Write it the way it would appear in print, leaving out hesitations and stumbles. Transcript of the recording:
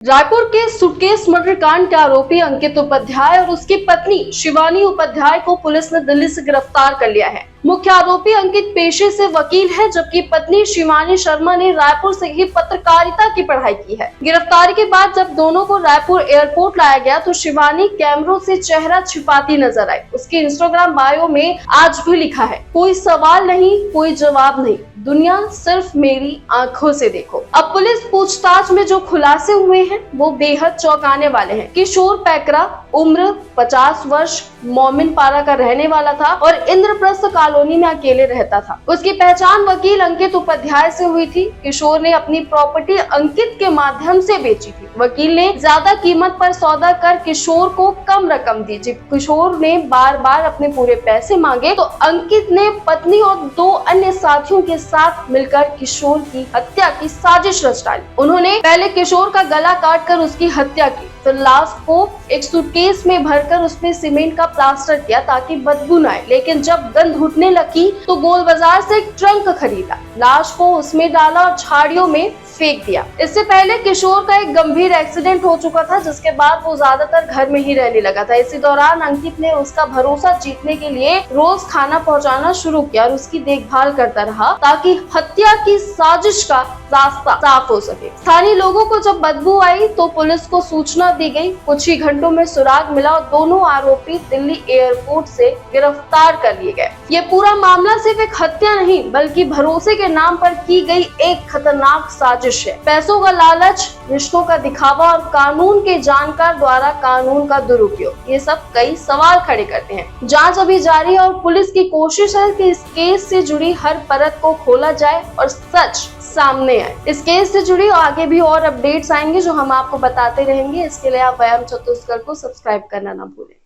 रायपुर के suitcase murder कांड के आरोपी अंकित उपाध्याय और उसकी पत्नी शिवानी उपाध्याय को पुलिस ने दिल्ली से गिरफ्तार कर लिया है। मुख्य आरोपी अंकित पेशे से वकील है, जबकि पत्नी शिवानी शर्मा ने रायपुर से ही पत्रकारिता की पढ़ाई की है। गिरफ्तारी के बाद जब दोनों को रायपुर एयरपोर्ट लाया गया तो शिवानी कैमरों से चेहरा छिपाती नजर आई। उसके इंस्टाग्राम बायो में आज भी लिखा है, कोई सवाल नहीं, कोई जवाब नहीं, दुनिया सिर्फ मेरी आंखों से देखो। अब पुलिस पूछताछ में जो खुलासे हुए हैं वो बेहद चौंकाने वाले हैं। किशोर पैकरा उम्र 50 वर्ष मोमिन पारा का रहने वाला था और इंद्रप्रस्थ कॉलोनी में अकेले रहता था। उसकी पहचान वकील अंकित उपाध्याय से हुई थी। किशोर ने अपनी प्रॉपर्टी अंकित के माध्यम से बेची थी। वकील ने ज्यादा कीमत पर सौदा कर किशोर को कम रकम दी। जब किशोर ने बार बार अपने पूरे पैसे मांगे तो अंकित ने पत्नी और 2 अन्य साथियों के साथ मिलकर किशोर की हत्या की साजिश रच डाली। उन्होंने पहले किशोर का गला काटकर उसकी हत्या की, फिर लाश को एक सूटकेस में भरकर उसमें सीमेंट का प्लास्टर किया ताकि बदबू न आए। लेकिन जब गंध उठने लगी तो गोल बाजार से एक ट्रंक खरीदा, लाश को उसमें डाला और झाड़ियों में फेंक दिया। इससे पहले किशोर का एक गंभीर एक्सीडेंट हो चुका था, जिसके बाद वो ज्यादातर घर में ही रहने लगा था। इसी दौरान अंकित ने उसका भरोसा जीतने के लिए रोज खाना पहुंचाना शुरू किया और उसकी देखभाल करता रहा ताकि हत्या की साजिश का रास्ता साफ हो सके। स्थानीय लोगों को जब बदबू आई तो पुलिस को सूचना दी गई। कुछ ही घंटों में सुराग मिला और दोनों आरोपी दिल्ली एयरपोर्ट से गिरफ्तार कर लिए गए। ये पूरा मामला सिर्फ एक हत्या नहीं बल्कि भरोसे के नाम पर की गई एक खतरनाक साजिश है। पैसों का लालच, रिश्तों का दिखावा और कानून के जानकार द्वारा कानून का दुरुपयोग, ये सब कई सवाल खड़े करते हैं। जांच अभी जारी है और पुलिस की कोशिश है कि इस केस से जुड़ी हर परत को खोला जाए और सच सामने आए। इस केस से जुड़ी आगे भी और अपडेट्स आएंगे जो हम आपको बताते रहेंगे। इसके लिए आप व्यायाम चतुष्कर को सब्सक्राइब करना ना भूलें।